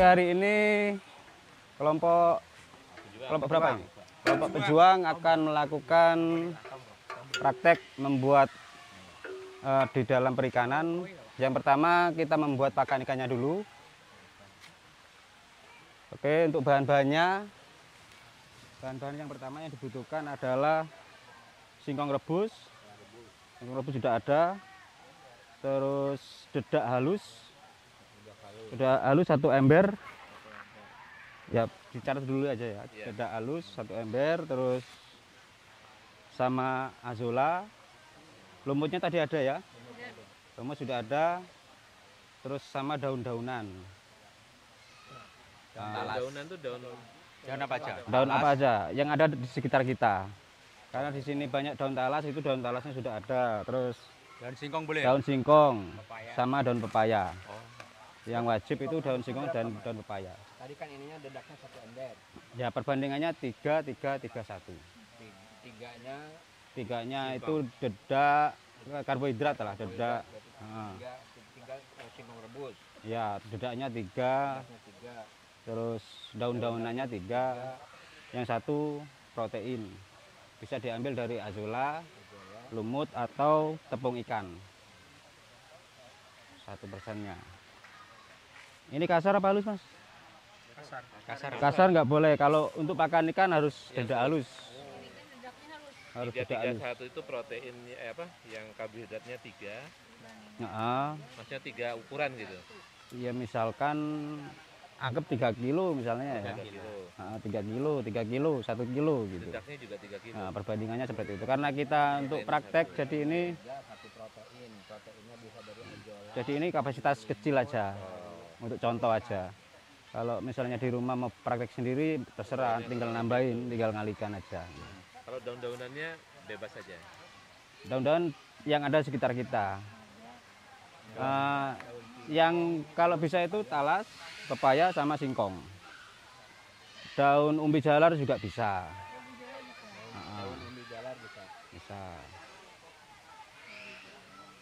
hari ini kelompok berapa ini? Kelompok pejuang akan melakukan praktek membuat di dalam perikanan. Yang pertama kita membuat pakan ikannya dulu. Oke, untuk bahan-bahannya, bahan-bahan yang pertama yang dibutuhkan adalah singkong rebus. Singkong rebus sudah ada. Terus dedak halus. Dedak halus 1 ember. Ya, dicatat dulu aja ya. Dedak halus 1 ember, terus sama azola. Lumutnya tadi ada ya? Lumut sudah ada. Terus sama daun-daunan. Daunan tuh daun apa aja? Daun apa aja yang ada di sekitar kita. Karena di sini banyak daun talas, itu daun talasnya sudah ada. Terus Daun singkong boleh? daun singkong Pepaya. sama daun pepaya. Oh. Yang wajib itu daun singkong dan daun pepaya. Tadi kan ininya dedaknya 1 ember. Ya, perbandingannya 3, 3, 3, 1. Tiganya itu dedak karbohidrat lah, dedak. Tiga singkong rebus. Ya, dedaknya 3, terus daun-daunannya 3, yang 1 protein. Bisa diambil dari azola, lumut atau tepung ikan. 1%-nya. Ini kasar apa halus, Mas? Kasar nggak boleh. Kalau untuk pakan ikan harus dedak halus. Harus dedak halus. 331 itu protein apa? Yang karbohidratnya 3. Nah, Maksudnya 3 ukuran gitu. ya misalkan anggap 3 kilo misalnya ya. 3 kilo. 3 kilo, 3 kilo, 1 kilo gitu. Dedaknya juga 3 kilo. Nah, perbandingannya seperti itu. Karena kita untuk praktek jadi ini Proteinnya bisa dari azola. jadi ini kapasitas kecil aja. Untuk contoh aja. Kalau misalnya di rumah mau praktek sendiri terserah, tinggal nambahin, tinggal ngalikan aja. Kalau daun-daunannya bebas saja. Daun-daun yang ada di sekitar kita. Yang kalau bisa itu talas, pepaya sama singkong. Daun umbi jalar juga bisa. Daun umbi jalar bisa. Bisa.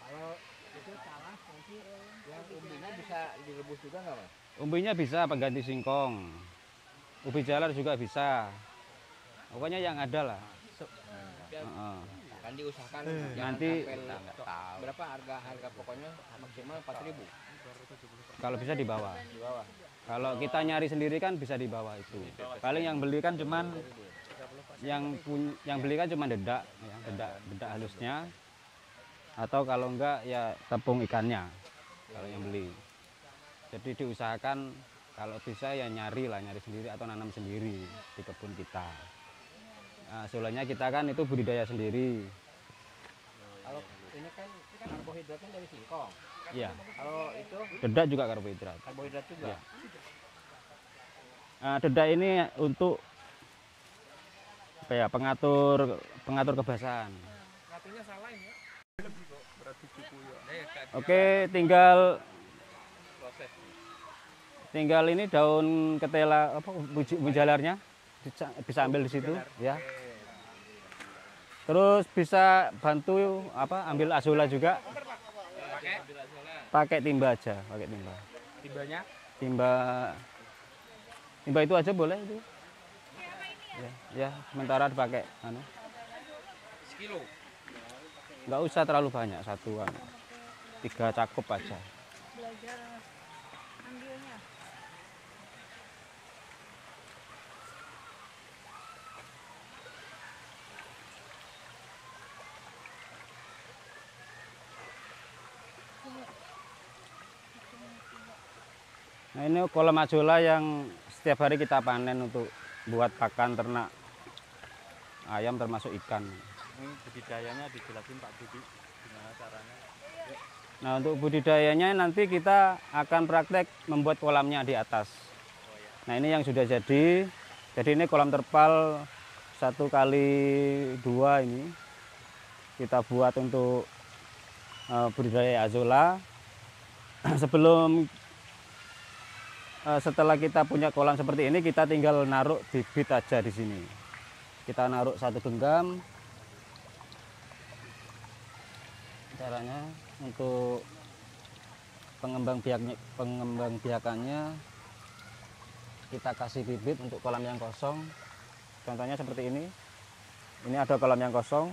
Kalau itu talas nanti yang umbinya bisa direbus juga nggak, Mas? Umbinya bisa pengganti singkong. Ubi jalar juga bisa. Pokoknya yang ada lah. Kan diusahakan Nanti berapa harga pokoknya maksimal 4.000 kalau bisa di bawah. di bawah. Kalau kita nyari sendiri kan bisa di bawah itu. Paling yang beli kan cuman yang beli kan cuma dedak, ya, dedak halusnya. Atau kalau enggak ya tepung ikannya. Kalau yang beli. Jadi diusahakan kalau bisa ya nyari sendiri atau nanam sendiri di kebun kita. Nah, soalnya kita kan itu budidaya sendiri. Kalau ini kan karbohidratnya dari singkong. Iya. Kalau itu Dedak juga karbohidrat. karbohidrat juga. Iya. Nah, dedak ini untuk apa ya, pengatur kebasahan. Ngatunya salah ini. Oke, tinggal ini daun ketela apa mujalarnya bisa ambil di situ ya. Terus bisa bantu apa ambil azola juga. Pakai timba aja, pakai timba. Timbanya Timba itu aja boleh itu. Ya, sementara dipakai sekilo. nggak usah terlalu banyak, satuan. 3 cakup aja. Belajar ambilnya. Nah, ini kolam azola yang setiap hari kita panen untuk buat pakan ternak ayam termasuk ikan. Ini budidayanya dijelasin Pak Budi gimana caranya. Nah, untuk budidayanya nanti kita akan praktek membuat kolamnya di atas. Nah, ini yang sudah jadi. Jadi ini kolam terpal 1x2 ini kita buat untuk budidaya azola. Setelah kita punya kolam seperti ini, kita tinggal naruh bibit aja di sini. Kita naruh 1 genggam. Caranya untuk pengembang biakannya kita kasih bibit untuk kolam yang kosong. Contohnya seperti ini. Ini ada kolam yang kosong.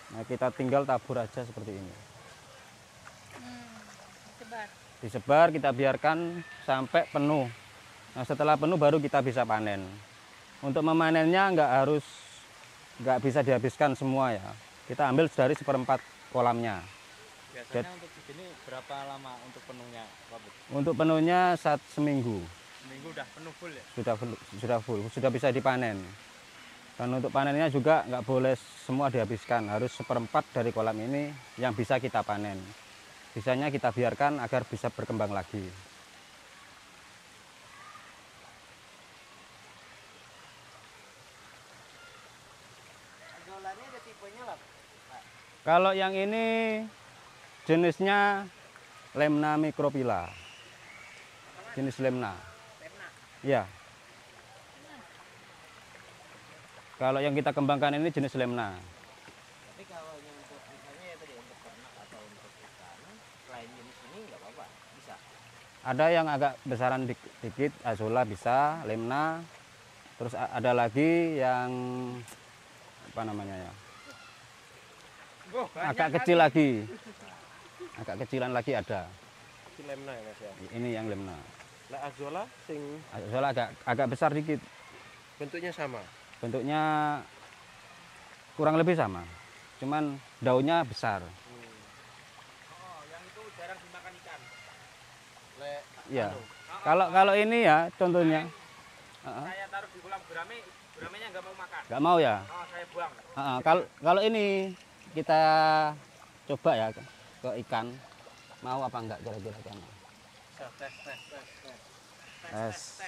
Nah, kita tinggal tabur aja seperti ini. Sebar. Disebar, kita biarkan sampai penuh. Nah, setelah penuh baru kita bisa panen. Untuk memanennya nggak bisa dihabiskan semua ya. Kita ambil dari 1/4 kolamnya. Biasanya untuk ini berapa lama untuk penuhnya, Pak Bu? Untuk penuhnya seminggu. Seminggu udah penuh full ya? Sudah full, sudah bisa dipanen. Dan untuk panennya juga nggak boleh semua dihabiskan, harus 1/4 dari kolam ini yang bisa kita panen. Sisanya kita biarkan agar bisa berkembang lagi. Azolanya ada tipenya lah. Kalau yang ini jenisnya Lemna microphylla. Jenis Lemna. Ya. Kalau yang kita kembangkan ini jenis Lemna. Tapi kalau yang untuk misalnya ya tadi untuk ternak atau untuk ikan, selain jenis ini nggak apa-apa, bisa. Ada yang agak besaran dikit, Azolla bisa, Lemna. Terus ada lagi yang apa namanya ya? Agak kecil lagi. Agak kecilan lagi ada. Si Lemna ya Mas ya. Ini yang Lemna. Lah Azolla sing Azolla agak besar dikit. bentuknya sama. Bentuknya kurang lebih sama. Cuman daunnya besar. Oh, yang itu jarang dimakan ikan. Ya. Kalau ini ya contohnya. Saya taruh di kolam gurame, guramenya nggak mau makan. Nggak mau ya. Oh, saya buang. Kalau ini kita coba ya ke ikan, mau apa enggak kira-kira kan? Tes.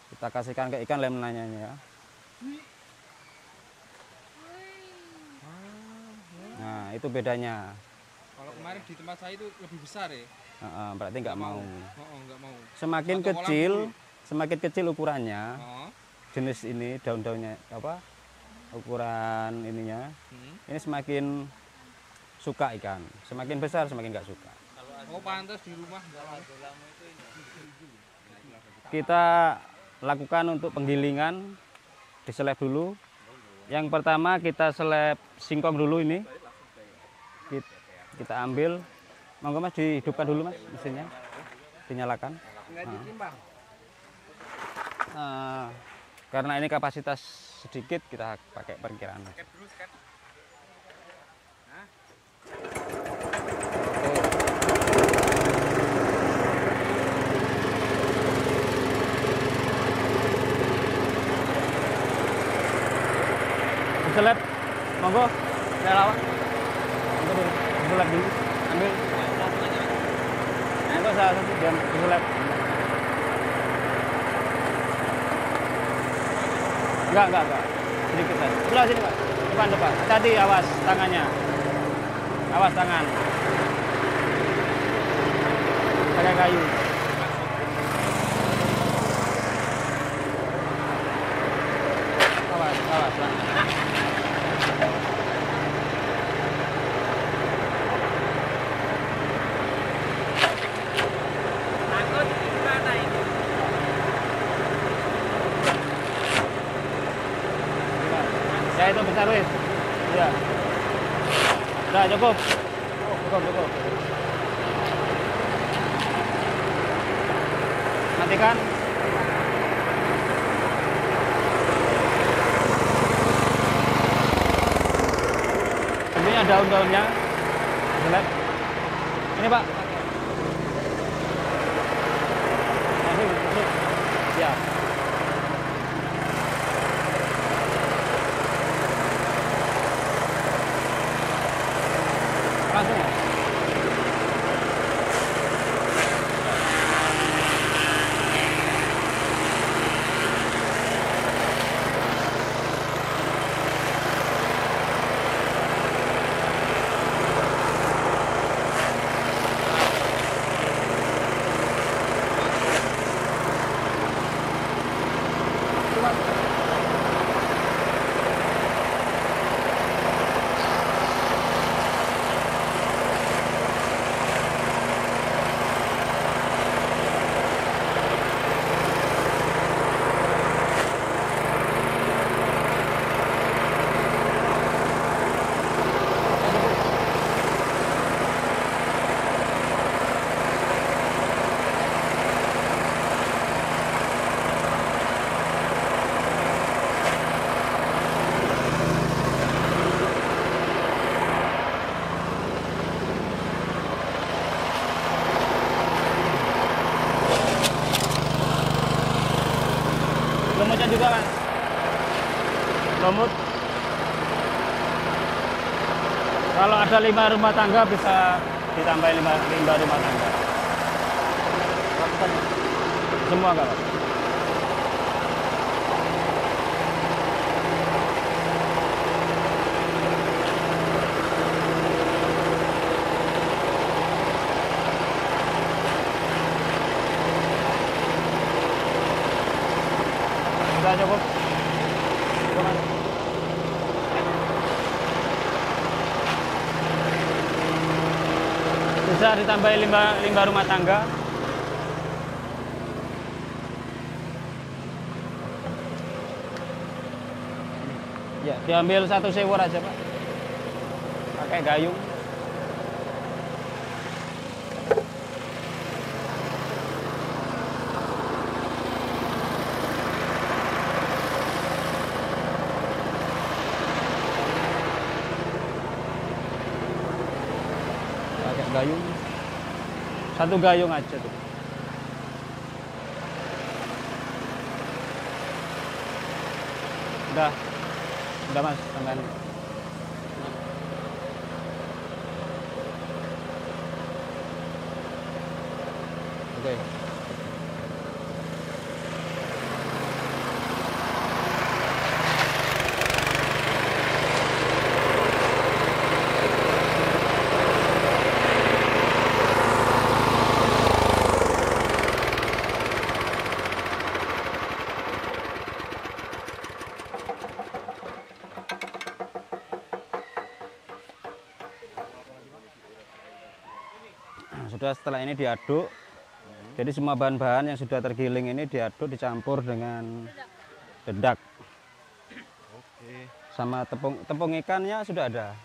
Kita kasihkan ke ikan lemnanya ini ya. Nah, itu bedanya. Kalau kemarin di tempat saya itu lebih besar ya. Berarti nggak mau. Nggak mau. Semakin Satu kolam kecil ukurannya, Oh. jenis ini daun-daunnya apa? Ukuran ininya, ini semakin suka ikan. Semakin besar semakin nggak suka. Oh, pantas di rumah nggak mau. Kita lakukan untuk penggilingan, diseleb dulu. Yang pertama kita seleb singkong dulu ini. Kita ambil, monggo Mas dihidupkan dulu Mas mesinnya, dinyalakan. Karena ini kapasitas sedikit kita pakai perkiraan. Seleb, monggo, saya lawan. Seleb dulu, ambil. Monggo saya seleb. Enggak. Sedikit saja. Sebelah sini, Pak. Depan. Hati-hati, awas tangannya. Awas tangan. Pakai kayu. Awas, Pak. Takut gimana ini? Ya itu besar wis. Iya. Udah cukup. Cukup. Matikan. Ini ada daun-daunnya. Seleb. Ini Pak. Masuk. Ya. Langsung. lumutnya juga Mas. Lumut. Kalau ada 5 rumah tangga bisa ditambahin 5 rumah tangga. Semua kalau. Sudah cukup. Cukup, Mas. Bisa ditambahin 5 rumah tangga. Ya, diambil 1 sewer aja, Pak. Pakai gayung. Pakai gayung. 1 gayung aja tuh. Udah Mas, tambahan. Oke. Sudah, setelah ini diaduk. Jadi semua bahan-bahan yang sudah tergiling ini diaduk, dicampur dengan dedak. Sama tepung ikannya sudah ada.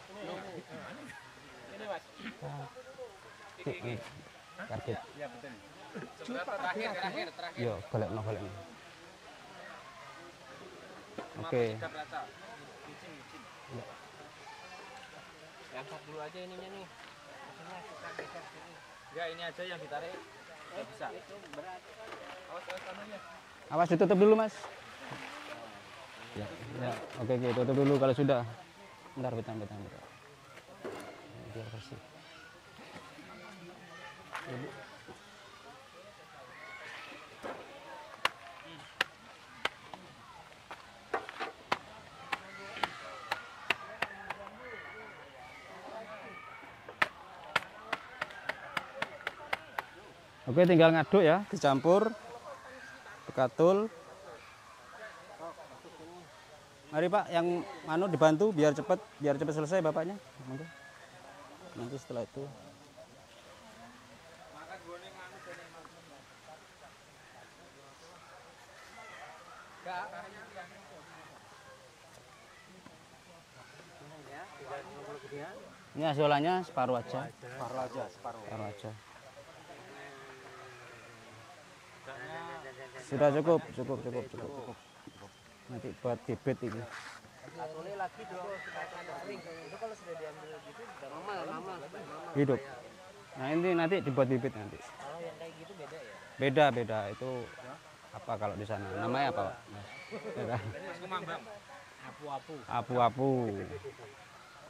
Kaget. Terakhir. Yo, golek. Oke. Angkat dulu aja ininya nih. Enggak, ini aja yang ditarik. Enggak bisa. Itu berat. Awas kanunya. Awas ditutup dulu Mas. Ya. Oke, tutup dulu kalau sudah. Bentar. Biar bersih. Oke, tinggal ngaduk ya, dicampur, dikatul. Mari Pak, yang dibantu biar cepat selesai bapaknya. Monggo. Nanti setelah itu. Ini hasilnya separuh aja. Separuh aja. Sudah cukup. Nanti buat bibit ini. Atulnya lagi dong. Itu kalau sudah diambil gitu udah normal. Hidup. Nah, ini nanti dibuat bibit nanti. Kalau yang kayak gitu beda ya? Beda. Itu apa kalau di sana? Namanya apa, Pak? Beda. Apu-apu.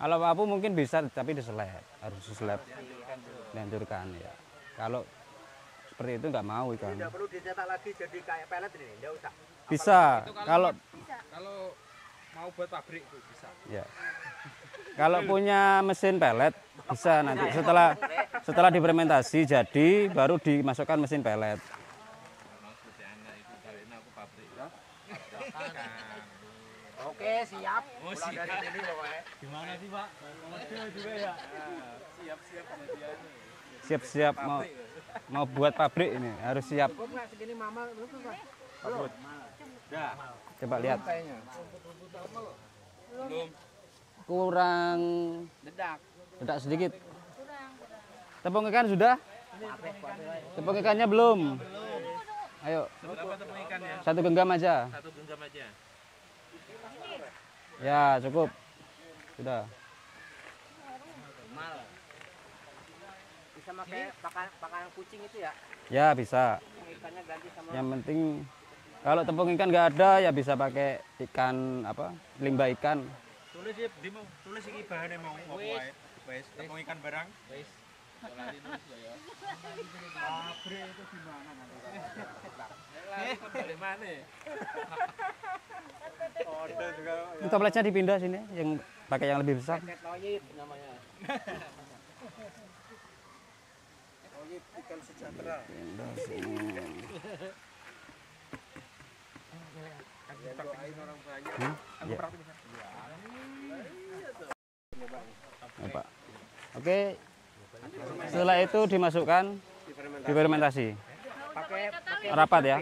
Kalau apu mungkin bisa, tapi diseleb. Harus diseleb. Dihancurkan ya. Kalau seperti itu nggak mau ikan. Tidak perlu dicetak lagi jadi kayak pelet ini, enggak usah. Bisa. Kalau mau buat pabrik itu bisa. ya. Kalau punya mesin pelet bisa nanti setelah difermentasi jadi baru dimasukkan mesin pelet. Oke, siap. Pulang dari sini pokoknya. Gimana sih Pak? Model juga ya. Siap mau buat pabrik ini harus siap. Cukup nggak segini mama lu tuh Pak? Coba lihat. Belum. Kurang Dedak. sedikit. Tepung ikan sudah? Tepung ikannya belum. Ayo. Berapa tepung ikannya? 1 genggam aja. 1 genggam aja. Ya, cukup. Sudah. Mal. Bisa pakai pakan kucing itu ya? Ya, bisa. Ikannya ganti sama Yang penting Kalau tepung ikan nggak ada ya bisa pakai ikan apa? Limbah ikan. Tulis ya, tulis iki bahane mau apa wae. Wis, tepung ikan barang. Wis. Pabrik itu gimana nanti? Dari mana? Order juga. Ini topletnya dipindah sini yang pakai yang lebih besar. Loyit namanya. Loyit ikan sejahtera. Pindah sini. Doain orang banyak. Ya. Ya, Pak. Oke. Setelah itu dimasukkan difermentasi. Rapat ya.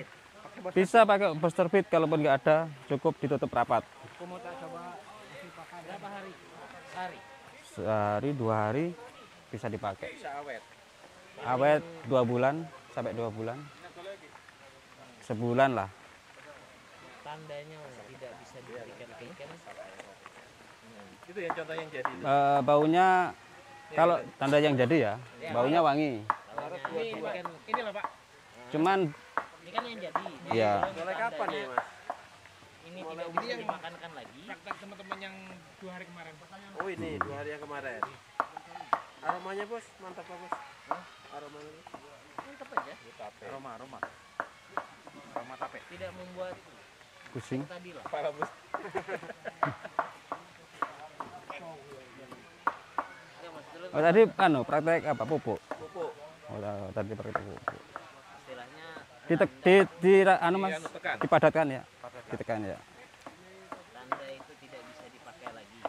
Bisa pakai booster feed kalaupun nggak ada, cukup ditutup rapat. Aku mau tak coba masih pakai berapa hari? Sehari. Sehari 2 hari bisa dipakai. Bisa awet. Awet 2 bulan sampai 2 bulan. Sebulan lah. Tandanya tidak bisa diberikan ke ikan. Itu yang contoh yang jadi. Baunya kalau tanda yang jadi ya, baunya wangi. Ini loh Pak. Cuman Ini kan yang jadi. ya Mulai kapan nih, Mas? Ini tidak bisa dimakankan lagi. Praktek teman-teman yang 2 hari kemarin. Oh ini 2 hari yang kemarin. Aromanya bos, mantap pak bos. Aromanya bos. Mantap aja. Aroma. Aroma tape. Tidak membuat pusing. tadi lah. Parah bos. Ya, Mas, terus Oh, tadi praktek apa pupuk? Pupuk. Oh, tadi praktek pupuk. istilahnya Mas, tekan. dipadatkan ya. Ditekan ya. tanda itu tidak bisa dipakai lagi.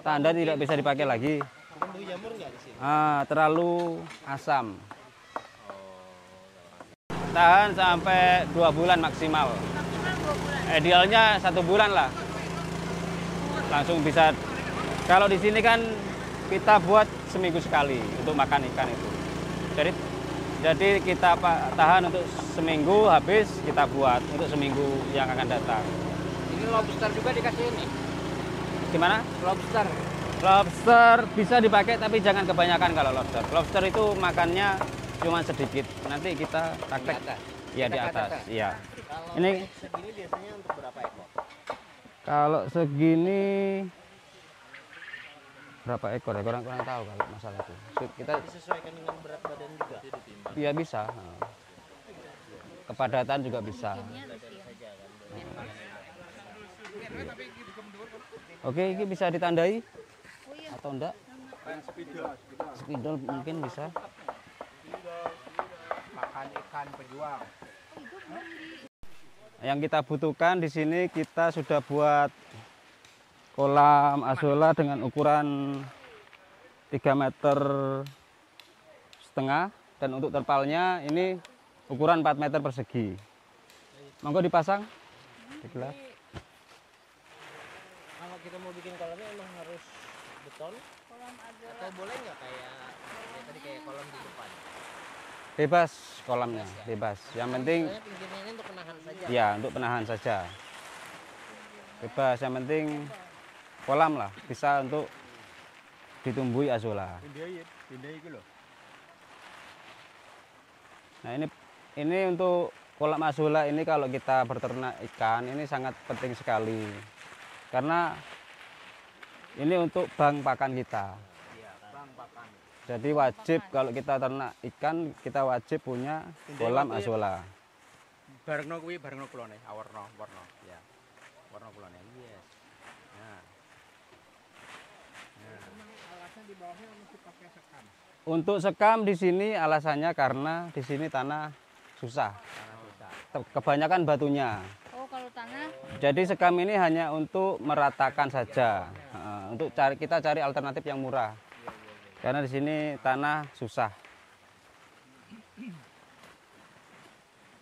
Tanda tidak bisa dipakai lagi. Tumbuh jamur nggak di sini? Terlalu asam. Tahan sampai 2 bulan maksimal. Maksimal 2 bulan. Idealnya 1 bulan lah. Langsung bisa. Kalau di sini kan kita buat seminggu sekali untuk makan ikan itu. Jadi kita tahan untuk seminggu, habis kita buat untuk seminggu yang akan datang. Ini lobster juga dikasih ini. Gimana? Lobster. Lobster bisa dipakai tapi jangan kebanyakan kalau lobster. Lobster itu makannya cuma sedikit. Nanti kita praktek. Di atas. Iya di Kita ke atas. atas. Iya. Kalau Ini segini biasanya untuk berapa ekor? kalau segini berapa ekor ya? Kurang tahu kalau masalah itu. Kita Disesuaikan dengan berat badan juga. ya bisa. Kepadatan juga bisa. Saja kan. Oke, ini bisa ditandai Oh iya. atau enggak? Spidol mungkin bisa. Makan ikan pejuang. Yang kita butuhkan di sini kita sudah buat kolam azolla dengan ukuran 3,5 meter dan untuk terpalnya ini ukuran 4 meter persegi. Monggo dipasang di gelas. Kalau kita mau bikin kolamnya emang harus beton Kolam azolla. atau boleh nggak kayak ya tadi kayak kolam di depan? Bebas kolamnya, bebas. Yang penting Soalnya pinggirnya ini untuk penahan saja. ya untuk penahan saja. Bebas, yang penting kolam lah bisa untuk ditumbuhi azolla. Pindah itu loh. Nah ini untuk kolam azolla ini kalau kita berternak ikan ini sangat penting sekali karena ini untuk bank pakan kita. Iya, bang pakan. Jadi wajib kalau kita ternak ikan kita wajib punya kolam azolla. Barengno kuwi barengno kulone, warna. Ya. Warna kulone. Yes. Nah. Alasnya di bawahnya mesti pakai sekam. Untuk sekam di sini alasannya karena di sini tanah susah. Kebanyakan batunya. Oh, kalau tanah Jadi sekam ini hanya untuk meratakan saja. Untuk kita cari alternatif yang murah. Karena di sini tanah susah.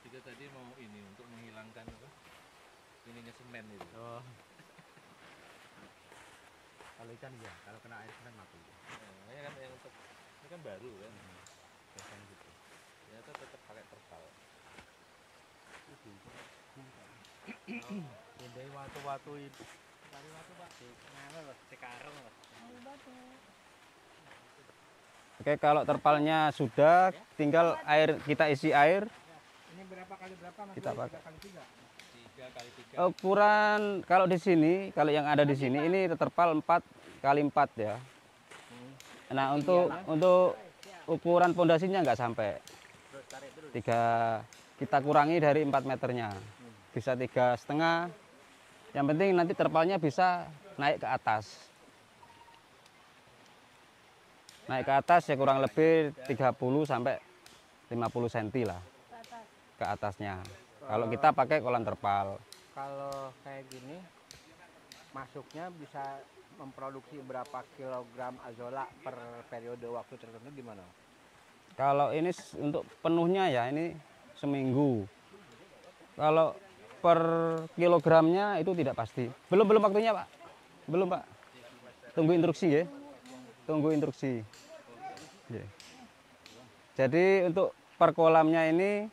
Kita tadi mau ini untuk menghilangkan apa? Ininya semen itu. Oh. Kalau ikan ya, kalau kena air semen mati. Ini kan yang untuk ini kan baru kan. Biasanya gitu. Ternyata tetap pakai terpal. Ini watu-watu itu. Cari waktu Pak. Nah, loh, sekarang loh. mau batu. Oke, kalau terpalnya sudah, tinggal air kita isi air. Ini berapa kita pakai. 3 kali 3. Ukuran kalau di sini, kalau yang ada di sini ini terpal 4 kali 4 ya. Nah untuk ukuran pondasinya nggak sampai 3, kita kurangi dari 4 meternya, bisa 3,5. Yang penting nanti terpalnya bisa naik ke atas. Naik ke atas ya kurang lebih 30 sampai 50 cm lah ke atasnya. Kalau kita pakai kolam terpal. Kalau kayak gini masuknya bisa memproduksi berapa kilogram azola per periode waktu tertentu gimana? Kalau ini untuk penuhnya ya ini seminggu. Kalau per kilogramnya itu tidak pasti. Belum waktunya Pak. Belum Pak. Tunggu instruksi ya. Tunggu instruksi. Ya. Jadi untuk per kolamnya ini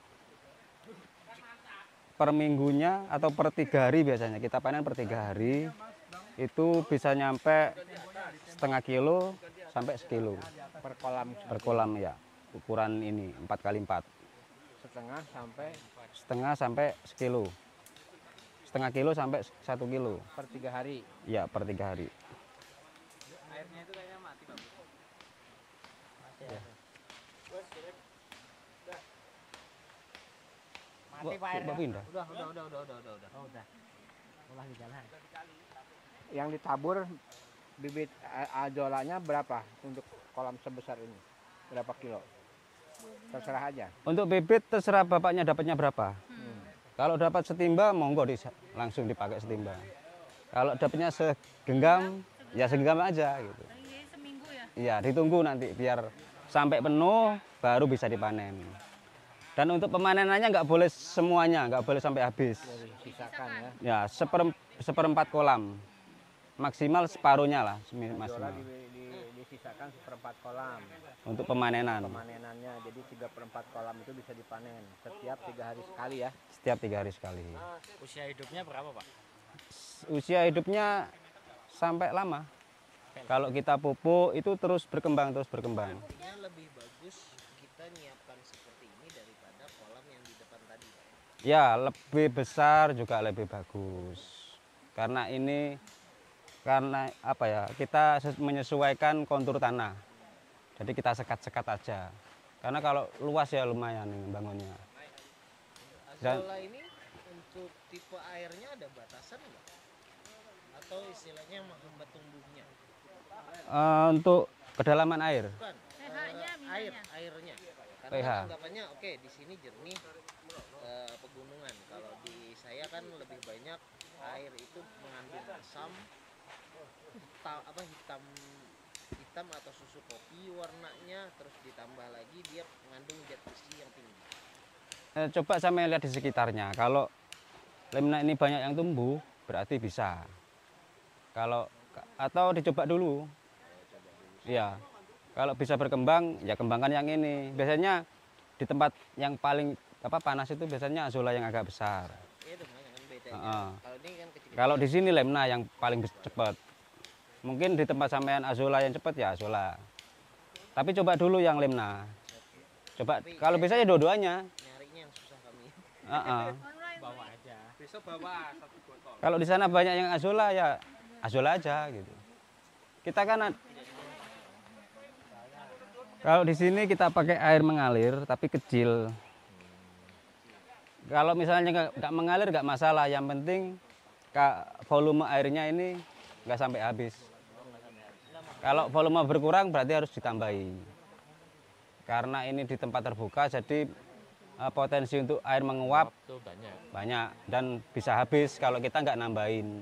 per minggunya atau per 3 hari biasanya kita panen per 3 hari itu bisa nyampe setengah kilo sampai sekilo per kolam ya. Ukuran ini 4 kali 4. Setengah sampai sekilo. Setengah kilo sampai 1 kilo. Per 3 hari. Ya, per 3 hari. Airnya itu kayaknya mati Pak. Mati Pak airnya. Pindah. Udah. Oh, udah. Olah di jalan. Yang ditabur bibit azolanya berapa untuk kolam sebesar ini? Berapa kilo? Terserah aja. Untuk bibit terserah bapaknya dapatnya berapa. Kalau dapat setimba monggo langsung dipakai setimba. Kalau dapatnya segenggam ya segenggam aja gitu. Ini seminggu ya? Iya, ditunggu nanti biar sampai penuh baru bisa dipanen. Dan untuk pemanenannya nggak boleh semuanya, nggak boleh sampai habis. Sisakan ya. Ya, seperempat kolam. Maksimal separuhnya lah Azola maksimal. disisakan seperempat kolam. Untuk pemanenan. Pemanenannya jadi 3/4 kolam itu bisa dipanen setiap 3 hari sekali ya. Setiap 3 hari sekali. Usia hidupnya berapa Pak? Usia hidupnya sampai lama. Kalau kita pupuk itu terus berkembang. Artinya lebih bagus kita nyiapkan seperti ini daripada kolam yang di depan tadi. Ya, lebih besar juga lebih bagus. Karena apa ya? Kita menyesuaikan kontur tanah. Jadi kita sekat-sekat aja. Karena kalau luas ya lumayan ini bangunnya. Azola ini untuk tipe airnya ada batasan nggak? Atau istilahnya menghambat tumbuhnya? Untuk kedalaman air. Bukan. pH-nya Airnya. Karena pH. kan anggapannya oke di sini jernih pegunungan. Kalau di saya kan lebih banyak air itu mengandung asam hitam atau susu kopi warnanya, terus ditambah lagi dia mengandung zat besi yang tinggi. Coba saya lihat di sekitarnya. Kalau lemna ini banyak yang tumbuh, berarti bisa. Atau dicoba dulu. Iya. Kalau bisa berkembang, ya kembangkan yang ini. Biasanya di tempat yang paling panas itu biasanya azola yang agak besar. Itu makanya kan bedanya. Kalau ini kan kecil. Kalau di sini lemna yang paling cepat. Mungkin di tempat sampean azola yang cepat ya azola. Tapi coba dulu yang lemna. Coba kalau bisa ya dua-duanya. Nyarinya yang susah kami. Bawa aja. Besok bawa 1 botol. Kalau di sana banyak yang azola ya azola aja gitu. Kita kan kalau di sini kita pakai air mengalir tapi kecil. Kalau misalnya nggak mengalir nggak masalah. Yang penting volume airnya ini nggak sampai habis. Kalau volume berkurang berarti harus ditambahi. Karena ini di tempat terbuka jadi potensi untuk air menguap Itu banyak dan bisa habis kalau kita nggak nambahin.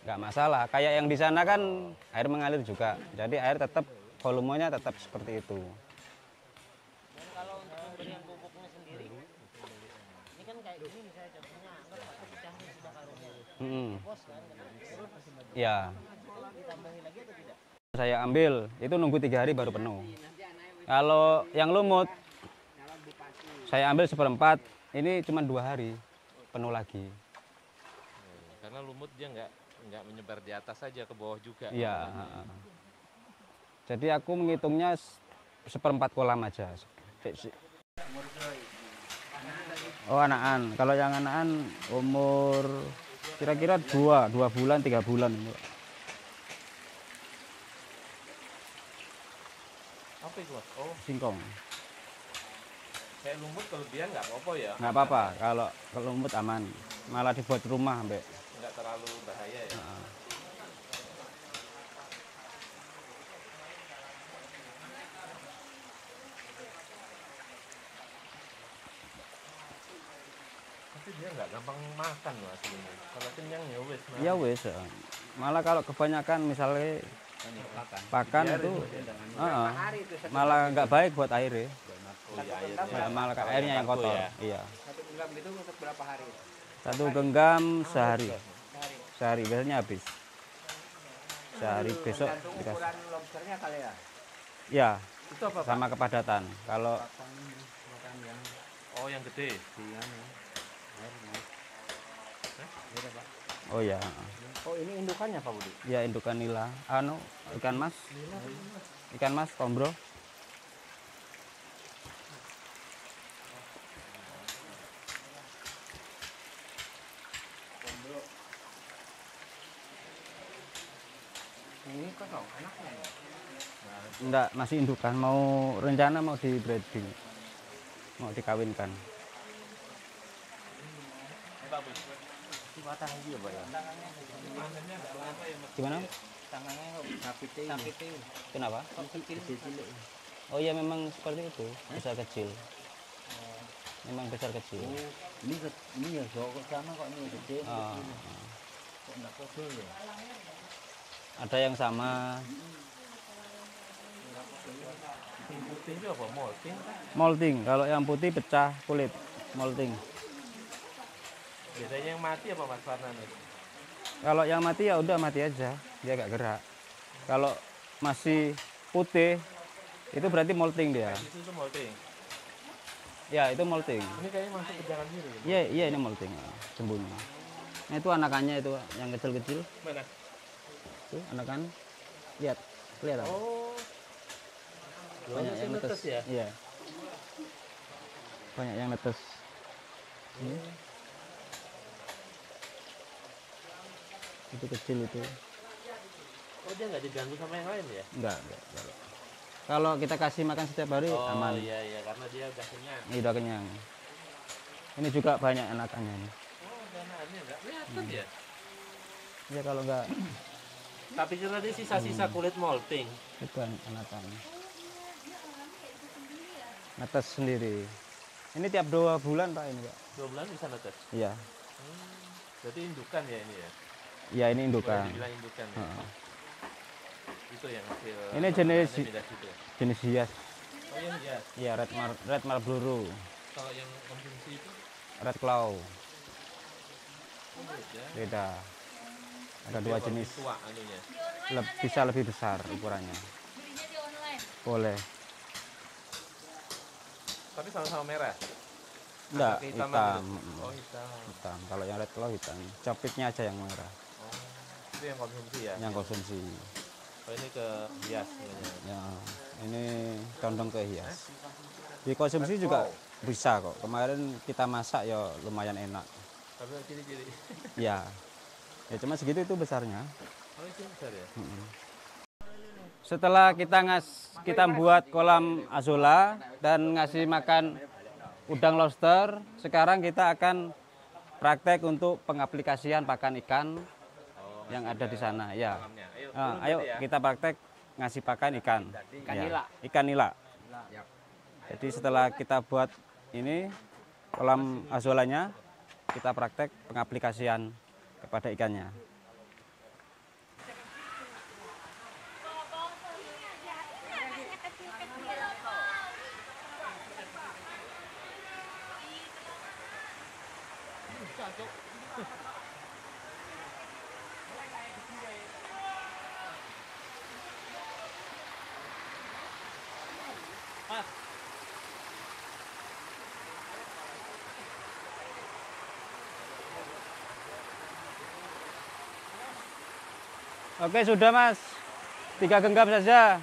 Nggak masalah. Kayak yang di sana kan air mengalir juga. Jadi air tetap volumenya tetap seperti itu. Dan kalau untuk pemberian pupuknya sendiri, ini kan kayak gini misalnya contohnya anggap pecah nih sudah karungnya. Bos kan kena Ya. ditambahi lagi atau tidak? Saya ambil itu nunggu 3 hari baru penuh. Kalau yang lumut saya ambil 1/4. Ini cuma 2 hari penuh lagi. karena lumut dia nggak menyebar di atas saja, ke bawah juga. Iya. Jadi aku menghitungnya 1/4 kolam aja. Oh, anakan. Kalau yang anakan umur kira-kira 2 bulan, 3 bulan. Apa itu Mas? Oh, Singkong. kayak lumut kelebihan nggak apa-apa ya? Nggak apa-apa, kalau lumut aman. Malah dibuat rumah, Mbak. Nggak terlalu bahaya ya? Tapi dia nggak gampang makan loh aslinya. Kalau kenyang ya wes. Ya wes. Malah kalau kebanyakan misalnya pakan itu Hari itu malah nggak baik buat airnya. Oh iya, airnya. Malah airnya yang Baku kotor. ya? Iya. satu genggam itu untuk berapa hari? 1 genggam sehari. Sehari. Sehari biasanya habis. Sehari besok Tergantung dikasih. ukuran lobsternya kali ya. Ya, Itu apa Pak? sama kepadatan. Kalau Oh yang gede. oh ya, Oh ini indukannya Pak Budi? ya indukan nila. Anu, ikan mas. Ikan mas kombro. Ini kosong anaknya ya? Enggak, masih indukan. Mau rencana mau di breeding. Mau dikawinkan. Batang juga Pak ya? Gimana? Tangannya sapite. Kenapa? Kecil. Oh ya memang seperti itu, besar kecil. Memang besar kecil. Ini ya ke sana kok ini gede. Ah, Kok enggak kecil ya? ada yang sama. Yang putih itu apa? Molting? Molting, kalau yang putih pecah kulit. Molting. Biasanya yang mati apa Mas warnanya? Kalau yang mati ya udah mati aja, dia gak gerak. Kalau masih putih, itu berarti molting dia. Itu tuh molting. Ya itu molting. Ini kayaknya masuk ke jalan biru. Ya? Iya iya ini molting, sembunyi. Nah itu anakannya itu yang kecil-kecil. Mana? Tuh anakan. Lihat, kelihatan. Oh. Banyak yang netes ya? Iya. Banyak yang netes. Ini. Itu kecil itu. Oh dia nggak diganggu sama yang lain ya? Enggak. Kalau kita kasih makan setiap hari Oh aman. iya karena dia udah kenyang. Ini udah kenyang. Ini juga banyak anakannya ini. Oh dananya nggak kelihatan ya? Ya kalau enggak Tapi kira dia sisa-sisa kulit molting. bukan anakannya. Netes sendiri. Ini tiap 2 bulan Pak ini Pak. 2 bulan bisa netes. Iya. Berarti indukan ya ini ya? Iya ini Boleh indukan. dibilang indukan ya? Heeh. Itu yang hasil. Ini jenis pindah situ ya? jenis hias. Oh iya ya. Iya red marlboro, Kalau yang konsumsi itu red claw. oh, beda. Beda. Ada Dia 2 lebih jenis. tua anunya. Bisa lebih besar ukurannya. Belinya di online. Boleh. Tapi sama-sama merah. Enggak, Agak kehitaman hitam. gitu. Oh hitam. Hitam. Kalau yang red claw hitam. Capitnya aja yang merah. Oh, itu yang konsumsi ya? Yang konsumsi. Oh ini ke hias namanya. Ya, ini condong ke hias. Dikonsumsi juga bisa kok. Kemarin kita masak ya lumayan enak. Tapi yang ciri-ciri. Ya. Ya cuma segitu itu besarnya. Oh itu besar ya? Setelah kita buat kolam azolla dan ngasih makan udang lobster, sekarang kita akan praktek untuk pengaplikasian pakan ikan yang ada di sana. Ya. Kolamnya. Ayo, Nah, turun ayo berarti ya. kita praktek ngasih pakan ikan. Ikan Ya, nila. Ikan nila. Jadi setelah kita buat ini kolam azollanya, kita praktek pengaplikasian kepada ikannya. Oke sudah Mas, 3 genggam saja.